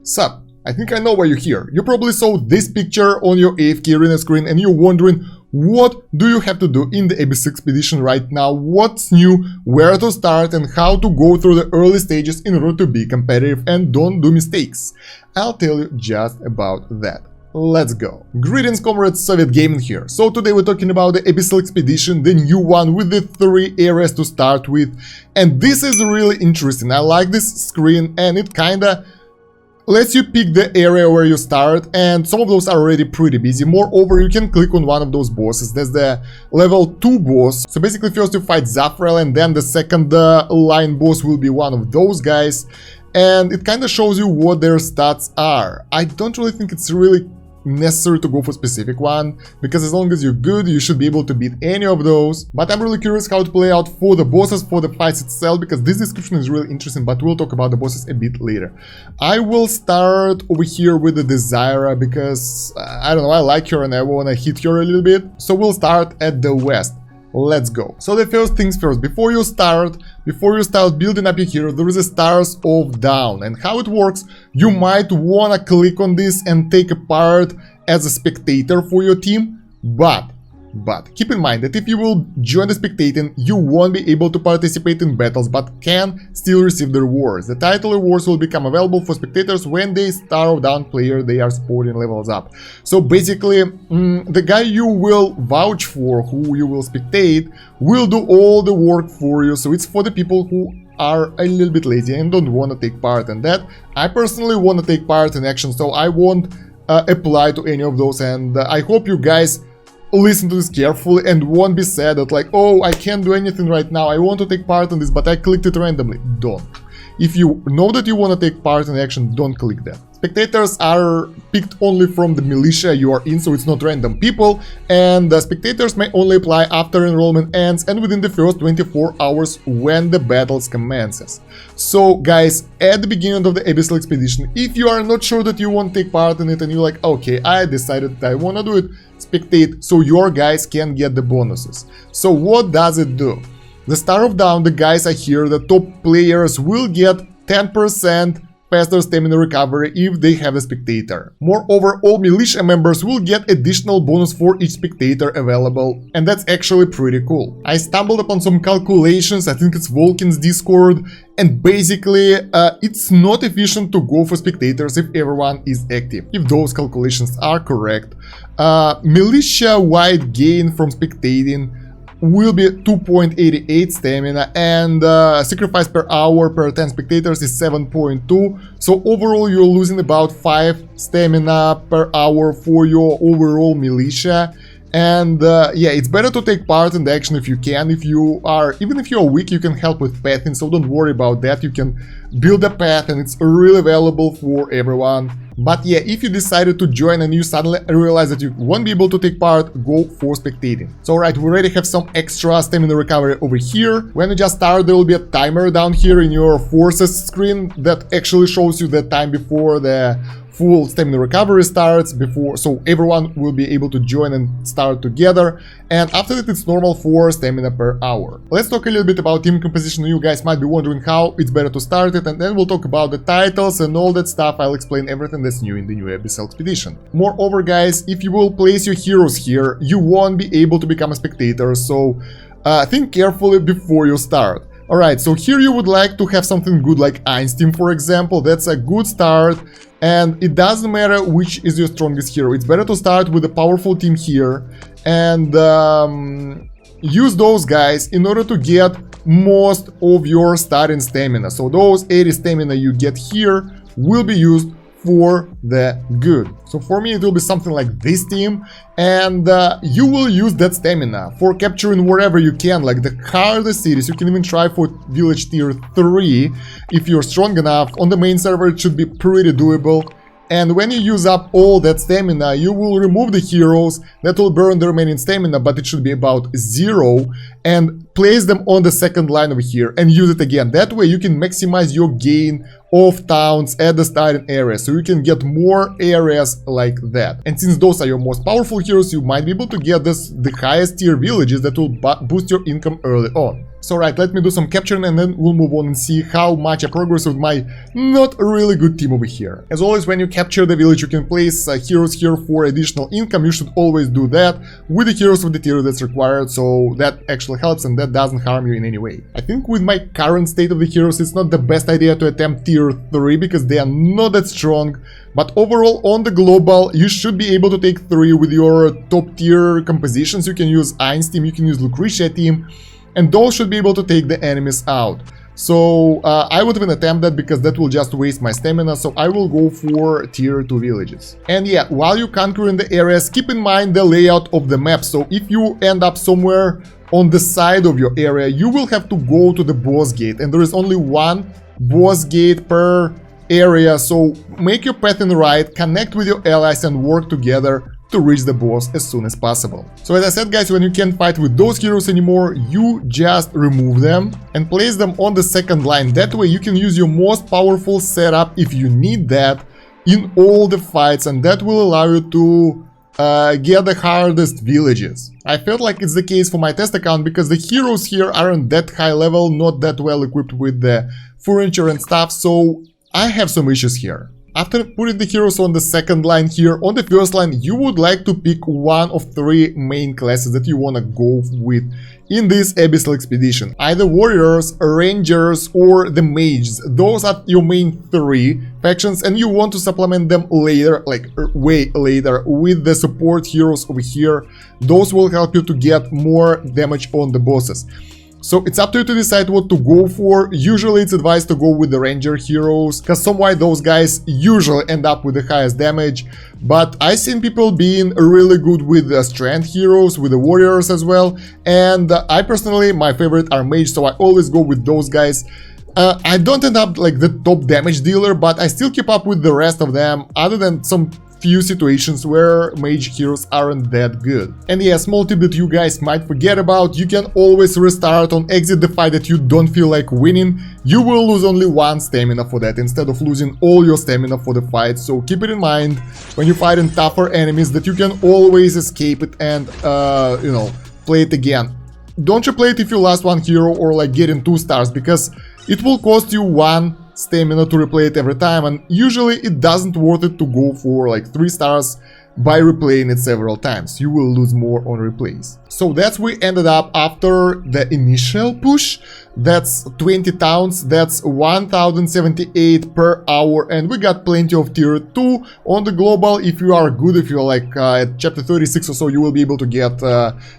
Sup, I think I know why you're here. You probably saw this picture on your AFK Arena screen and you're wondering what do you have to do in the Abyssal Expedition right now, what's new, where to start and how to go through the early stages in order to be competitive and don't do mistakes. I'll tell you just about that. Let's go. Greetings comrades, Soviet Gaming here. So today we're talking about the Abyssal Expedition, the new one with the 3 areas to start with. And this is really interesting. I like this screen and it kinda lets you pick the area where you start, and some of those are already pretty busy. Moreover, you can click on one of those bosses. There's the level 2 boss. So basically first you fight Zafrael and then the second line boss will be one of those guys. And it kind of shows you what their stats are. I don't really think it's really necessary to go for a specific one, because as long as you're good, you should be able to beat any of those. But I'm really curious how to play out for the bosses, for the fights itself, because this description is really interesting, but we'll talk about the bosses a bit later. I will start over here with the Desira, because, I don't know, I like her and I want to hit her a little bit. So we'll start at the west. Let's go. So the first things first, before you start building up your hero, there is a Stars of Dawn, and how it works, you might wanna click on this and take a part as a spectator for your team, but keep in mind that if you will join the spectating, you won't be able to participate in battles, but can still receive the rewards. The title rewards will become available for spectators when the Star of Dawn player they are supporting levels up. So basically, the guy you will vouch for, who you will spectate, will do all the work for you. So it's for the people who are a little bit lazy and don't want to take part in that. I personally want to take part in action, so I won't apply to any of those, and I hope you guys listen to this carefully and won't be sad that like, oh, I can't do anything right now, I want to take part in this, but I clicked it randomly. Don't. If you know that you want to take part in action, don't click that. Spectators are picked only from the militia you are in, so it's not random people, and the spectators may only apply after enrollment ends and within the first 24 hours when the battles commences. So guys, at the beginning of the Abyssal Expedition, if you are not sure that you want to take part in it and you're like, okay, I decided that I want to do it, spectate so your guys can get the bonuses. So what does it do? The Star of Dawn, the guys are here, the top players will get 10% faster stamina recovery if they have a spectator. Moreover, all militia members will get additional bonus for each spectator available, and that's actually pretty cool. I stumbled upon some calculations, I think it's Vulcan's Discord, and basically it's not efficient to go for spectators if everyone is active. If those calculations are correct, militia-wide gain from spectating will be 2.88 stamina, and sacrifice per hour per 10 spectators is 7.2, so overall you're losing about 5 stamina per hour for your overall militia. And yeah, it's better to take part in the action if you can. Even if you're weak, you can help with pathing, so don't worry about that. You can build a path and it's really available for everyone. But yeah, if you decided to join and you suddenly realize that you won't be able to take part, go for spectating. So alright, we already have some extra stamina recovery over here. When you just start, there will be a timer down here in your forces screen that actually shows you the time before the full stamina recovery starts, so everyone will be able to join and start together, and after that it's normal for stamina per hour. Let's talk a little bit about team composition. You guys might be wondering how it's better to start it, and then we'll talk about the titles and all that stuff. I'll explain everything that's new in the new Abyssal Expedition. Moreover guys, if you will place your heroes here, you won't be able to become a spectator, so think carefully before you start. Alright, so here you would like to have something good like Einstein, for example. That's a good start, and it doesn't matter which is your strongest hero. It's better to start with a powerful team here and use those guys in order to get most of your starting stamina. So those 80 stamina you get here will be used for the good. So for me it will be something like this team, and you will use that stamina for capturing wherever you can, like the hardest cities. You can even try for village tier 3 if you're strong enough. On the main server it should be pretty doable. And when you use up all that stamina, you will remove the heroes that will burn the remaining stamina, but it should be about 0, and place them on the second line over here and use it again. That way you can maximize your gain of towns at the starting area, so you can get more areas like that. And since those are your most powerful heroes, you might be able to get the highest tier villages that will boost your income early on. So right, let me do some capturing and then we'll move on and see how much I progress with my not really good team over here. As always, when you capture the village, you can place heroes here for additional income. You should always do that with the heroes of the tier that's required, so that actually helps and that doesn't harm you in any way. I think with my current state of the heroes, it's not the best idea to attempt tier 3 because they are not that strong. But overall, on the global, you should be able to take 3 with your top tier compositions. You can use Ein's team, you can use Lucretia team, and those should be able to take the enemies out. So I would even attempt that because that will just waste my stamina, so I will go for tier 2 villages. And yeah, while you conquer in the areas, keep in mind the layout of the map. So if you end up somewhere on the side of your area, you will have to go to the boss gate, and there is only one boss gate per area, so make your path in the right, connect with your allies and work together to reach the boss as soon as possible. So as I said, guys, when you can't fight with those heroes anymore, you just remove them and place them on the second line. That way you can use your most powerful setup if you need that in all the fights, and that will allow you to get the hardest villages. I felt like it's the case for my test account because the heroes here aren't that high level, not that well equipped with the furniture and stuff, so I have some issues here. After putting the heroes on the second line here, on the first line, you would like to pick one of 3 main classes that you want to go with in this Abyssal Expedition. Either warriors, rangers, or the mages. Those are your main 3 factions, and you want to supplement them later, like way later, with the support heroes over here. Those will help you to get more damage on the bosses. So it's up to you to decide what to go for. Usually it's advised to go with the ranger heroes, because some why those guys usually end up with the highest damage. But I've seen people being really good with the strength heroes, with the warriors as well. And I personally, my favorite are mage, so I always go with those guys. I don't end up like the top damage dealer, but I still keep up with the rest of them, other than some few situations where mage heroes aren't that good. And yeah, small tip that you guys might forget about, you can always restart on exit the fight that you don't feel like winning. You will lose only 1 stamina for that, instead of losing all your stamina for the fight, so keep it in mind when you fight in tougher enemies that you can always escape it and, you know, play it again. Don't you play it if you lost 1 hero or like getting 2 stars, because it will cost you 1 stamina to replay it every time, and usually it doesn't worth it to go for like 3 stars by replaying it several times. You will lose more on replays. So that's we ended up after the initial push. That's 20 towns, that's 1078 per hour, and we got plenty of tier 2 on the global. If you are good, if you're like at chapter 36 or so, you will be able to get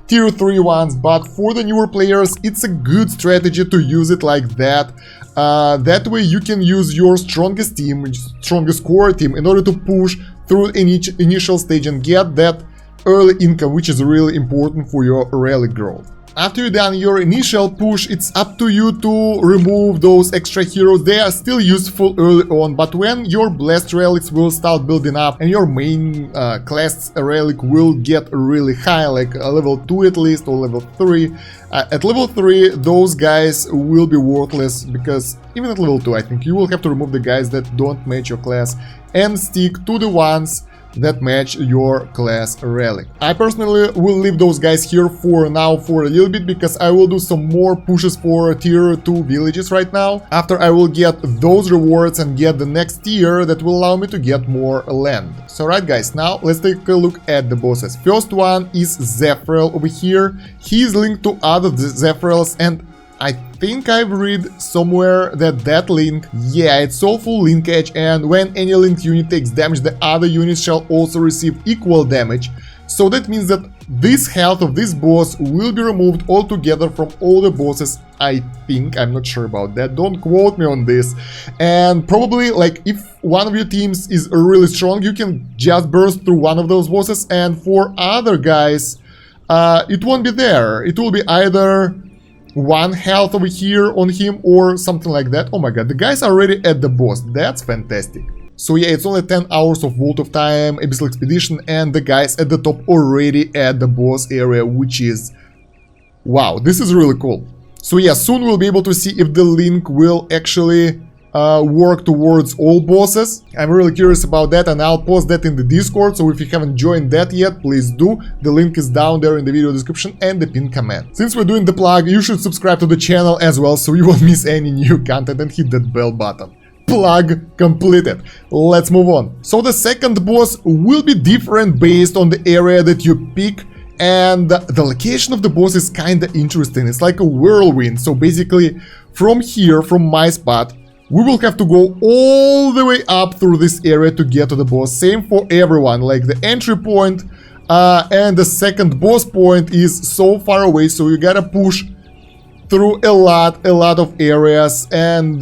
tier 3 ones, but for the newer players it's a good strategy to use it like that. That way you can use your strongest team, strongest core team, in order to push through initial stage and get that early income, which is really important for your relic growth. After you've done your initial push, it's up to you to remove those extra heroes. They are still useful early on, but when your blessed relics will start building up and your main class relic will get really high, like a level 2 at least, or level 3, at level 3 those guys will be worthless, because even at level 2 I think you will have to remove the guys that don't match your class and stick to the ones that match your class relic. I personally will leave those guys here for now for a little bit, because I will do some more pushes for tier 2 villages right now. After I will get those rewards and get the next tier that will allow me to get more land. So right guys, now let's take a look at the bosses. First one is Zephrel over here. He is linked to other Zephrels, and I think I've read somewhere that that link, yeah, it's soulful linkage, and when any linked unit takes damage, the other units shall also receive equal damage. So that means that this health of this boss will be removed altogether from all the bosses, I think. I'm not sure about that, don't quote me on this. And probably, like, if one of your teams is really strong, you can just burst through one of those bosses, and for other guys, it won't be there. It will be either 1 health over here on him or something like that. Oh my god, the guys are already at the boss, that's fantastic. So yeah, it's only 10 hours of Vault of Time, Abyssal Expedition, and the guys at the top already at the boss area, which is... wow, this is really cool. So yeah, soon we'll be able to see if the link will actually work towards all bosses. I'm really curious about that, and I'll post that in the Discord, so if you haven't joined that yet, please do. The link is down there in the video description and the pinned comment. Since we're doing the plug, you should subscribe to the channel as well, so you won't miss any new content, and hit that bell button. Plug completed. Let's move on. So the second boss will be different based on the area that you pick, and the location of the boss is kinda interesting. It's like a whirlwind. So basically, from here, from my spot, we will have to go all the way up through this area to get to the boss. Same for everyone, like the entry point and the second boss point is so far away, so you gotta push through a lot of areas, and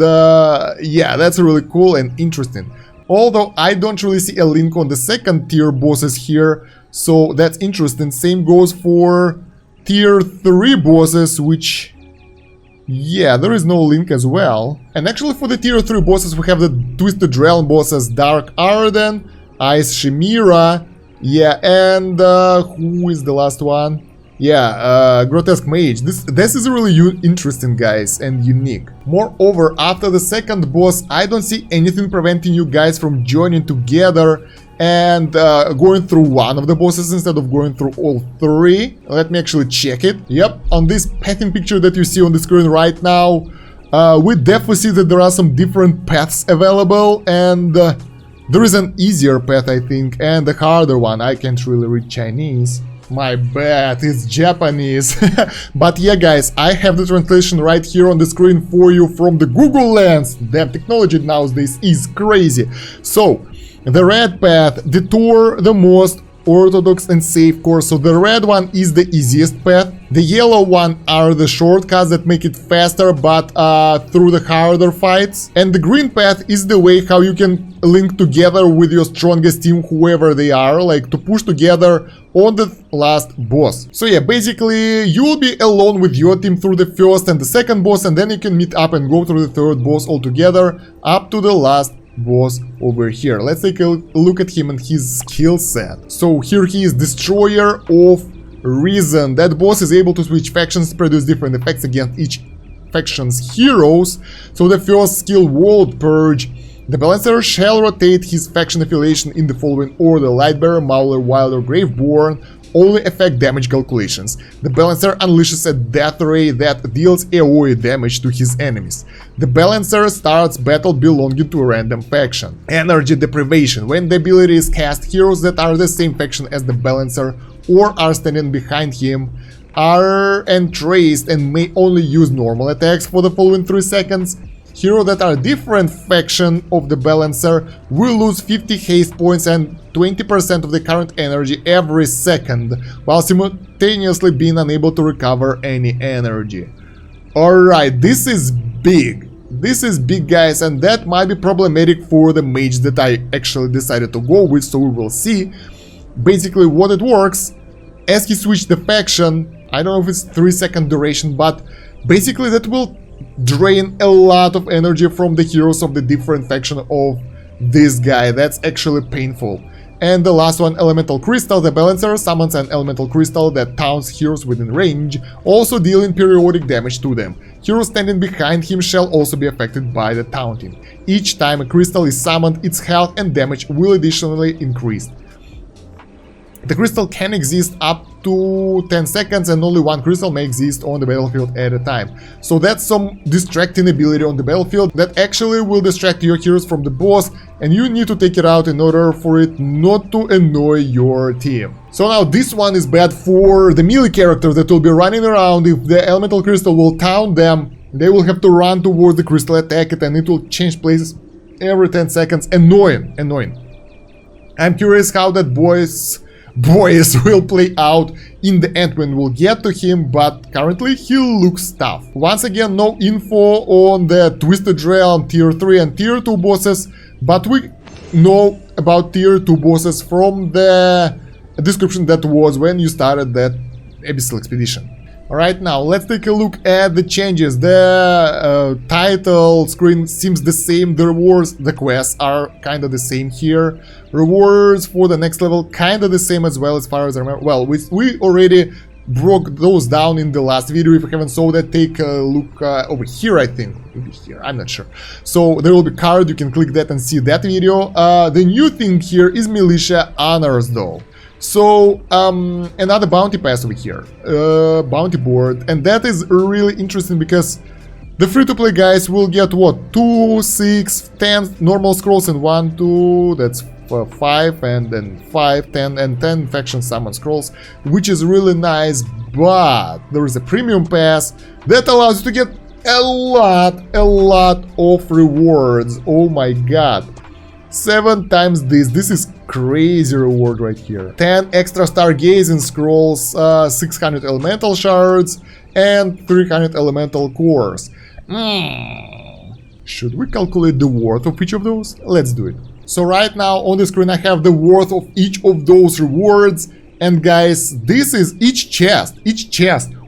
yeah, that's really cool and interesting. Although I don't really see a link on the second tier bosses here, so that's interesting. Same goes for tier 3 bosses, which, yeah, there is no link as well. And actually for the tier 3 bosses we have the Twisted Realm bosses, Dark Arden, Ice Chimera, yeah, and who is the last one? Yeah, Grotesque Mage. This is really interesting, guys, and unique. Moreover, after the second boss, I don't see anything preventing you guys from joining together and going through one of the bosses instead of going through all 3. Let me actually check it. Yep, on this pathing picture that you see on the screen right now, we definitely see that there are some different paths available, and there is an easier path, I think, and a harder one. I can't really read Chinese. My bad, it's Japanese. But yeah, guys, I have the translation right here on the screen for you from the Google Lens. Damn, technology nowadays is crazy. So, the red path, detour the most orthodox and safe course. So the red one is the easiest path. The yellow one are the shortcuts that make it faster, but through the harder fights. And the green path is the way how you can link together with your strongest team, whoever they are, like to push together on the last boss. So yeah, basically you will be alone with your team through the first and the second boss, and then you can meet up and go through the third boss all together up to the last boss over here. Let's take a look at him and his skill set. So here he is, Destroyer of Reason. That boss is able to switch factions, produce different effects against each faction's heroes. So the first skill, World Purge. The Balancer shall rotate his faction affiliation in the following order: Lightbearer, Mauler, Wilder, Graveborn. Only effect damage calculations. The Balancer unleashes a death ray that deals AoE damage to his enemies. The Balancer starts battle belonging to a random faction. Energy Deprivation. When the ability is cast, heroes that are the same faction as the Balancer or are standing behind him are entraced and may only use normal attacks for the following 3 seconds. Heroes that are different faction of the Balancer will lose 50 haste points and 20% of the current energy every second, while simultaneously being unable to recover any energy. Alright, this is big. This is big, guys, and that might be problematic for the mage that I actually decided to go with, so we will see. Basically what it works, as he switched the faction, I don't know if it's 3-second duration, but basically that will drain a lot of energy from the heroes of the different faction of this guy. That's actually painful. And the last one, Elemental Crystal. The Balancer summons an Elemental Crystal that taunts heroes within range, also dealing periodic damage to them. Heroes standing behind him shall also be affected by the taunting. Each time a crystal is summoned, its health and damage will additionally increase. The crystal can exist up to 10 seconds, and only one crystal may exist on the battlefield at a time. So that's some distracting ability on the battlefield that actually will distract your heroes from the boss, and you need to take it out in order for it not to annoy your team. So now this one is bad for the melee characters that will be running around. If the elemental crystal will taunt them, they will have to run towards the crystal, attack it, and it will change places every 10 seconds. Annoying. I'm curious how that boys will play out in the end when we'll get to him, but currently he looks tough. Once again, no info on the Twisted Realm tier 3 and tier 2 bosses, but we know about tier 2 bosses from the description that was when you started that Abyssal Expedition. Alright, now let's take a look at the changes. The title screen seems the same, the rewards, the quests are kinda the same here. Rewards for the next level kinda the same as well, as far as I remember. Well, we already broke those down in the last video. If you haven't saw that, take a look over here, I think. Maybe here, I'm not sure. So there will be a card, you can click that and see that video. The new thing here is Militia Honors though. So another bounty pass over here, bounty board, and that is really interesting because the free-to-play guys will get what, 2, 6, 10 normal scrolls and 1, 2, that's 5, and then 5, 10, and 10 faction summon scrolls, which is really nice. But there is a premium pass that allows you to get a lot of rewards. Oh my god, 7 times this is crazy reward right here. 10 extra stargazing scrolls, 600 elemental shards, and 300 elemental cores. Should we calculate the worth of each of those? Let's do it. So right now on the screen I have the worth of each of those rewards, and guys, this is each chest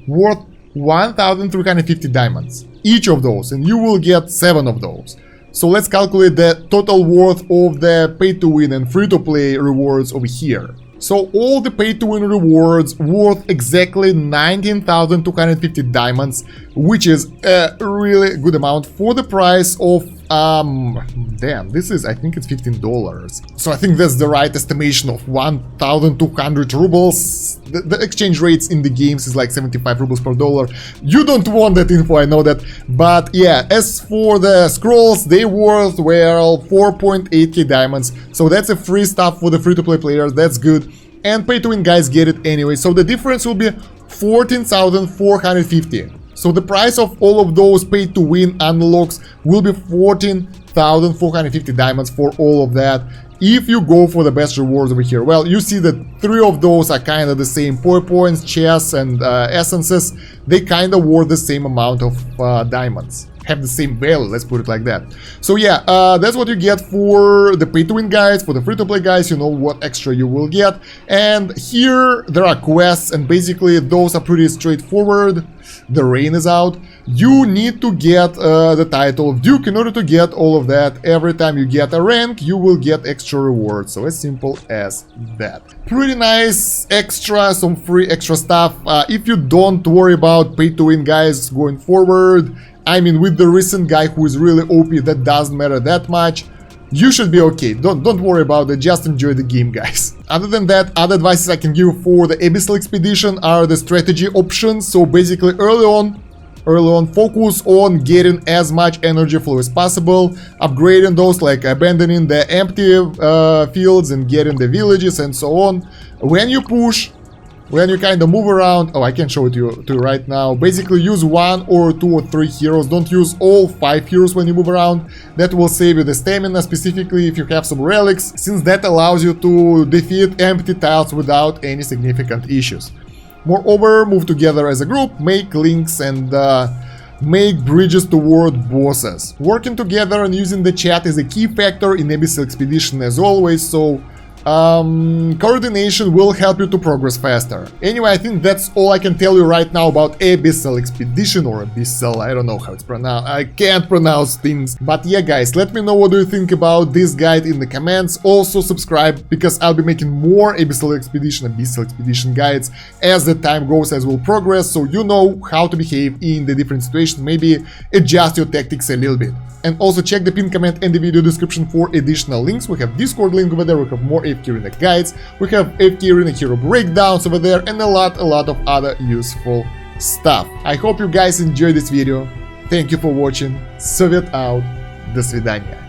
worth 1350 diamonds, each of those, and you will get 7 of those. So let's calculate the total worth of the pay to win and free to play rewards over here. So all the pay to win rewards worth exactly 19,250 diamonds, which is a really good amount for the price of damn, this is, I think it's $15. So I think that's the right estimation of 1,200 rubles. The exchange rates in the games is like 75 rubles per dollar. You don't want that info, I know that. But yeah, as for the scrolls, they worth, well, 4.8k diamonds. So that's a free stuff for the free-to-play players, that's good. And pay-to-win guys get it anyway, so the difference will be 14,450. So the price of all of those pay-to-win unlocks will be 14,450 diamonds for all of that, if you go for the best rewards over here. Well, you see that 3 of those are kind of the same. Points, chests, and essences, they kind of worth the same amount of diamonds. Have the same value, let's put it like that. So yeah, that's what you get for the pay-to-win guys. For the free-to-play guys, you know what extra you will get. And here there are quests, and basically those are pretty straightforward. The rain is out. You need to get the title of Duke in order to get all of that. Every time you get a rank, you will get extra rewards. So as simple as that. Pretty nice extra, some free extra stuff. If you don't worry about pay-to-win guys going forward, I mean, with the recent guy who is really OP, that doesn't matter that much. You should be okay. Don't worry about it. Just enjoy the game, guys. Other than that, other advices I can give for the Abyssal Expedition are the strategy options. So basically, early on, focus on getting as much energy flow as possible, upgrading those, like abandoning the empty fields and getting the villages and so on. When you push, when you kind of move around, oh, I can show it to you right now. Basically, use 1 or 2 or 3 heroes. Don't use all 5 heroes when you move around. That will save you the stamina, specifically if you have some relics, since that allows you to defeat empty tiles without any significant issues. Moreover, move together as a group, make links, and make bridges toward bosses. Working together and using the chat is a key factor in Abyssal Expedition as always, so coordination will help you to progress faster. Anyway, I think that's all I can tell you right now about Abyssal Expedition, or Abyssal, I don't know how it's pronounced, I can't pronounce things. But yeah, guys, let me know what do you think about this guide in the comments. Also subscribe, because I'll be making more Abyssal Expedition guides as the time goes, as we'll progress, so you know how to behave in the different situations, maybe adjust your tactics a little bit. And also check the pinned comment and the video description for additional links. We have Discord link over there, we have more AFK Arena guides, we have AFK Arena hero breakdowns over there, and a lot of other useful stuff. I hope you guys enjoyed this video. Thank you for watching. Soviet out. До свидания.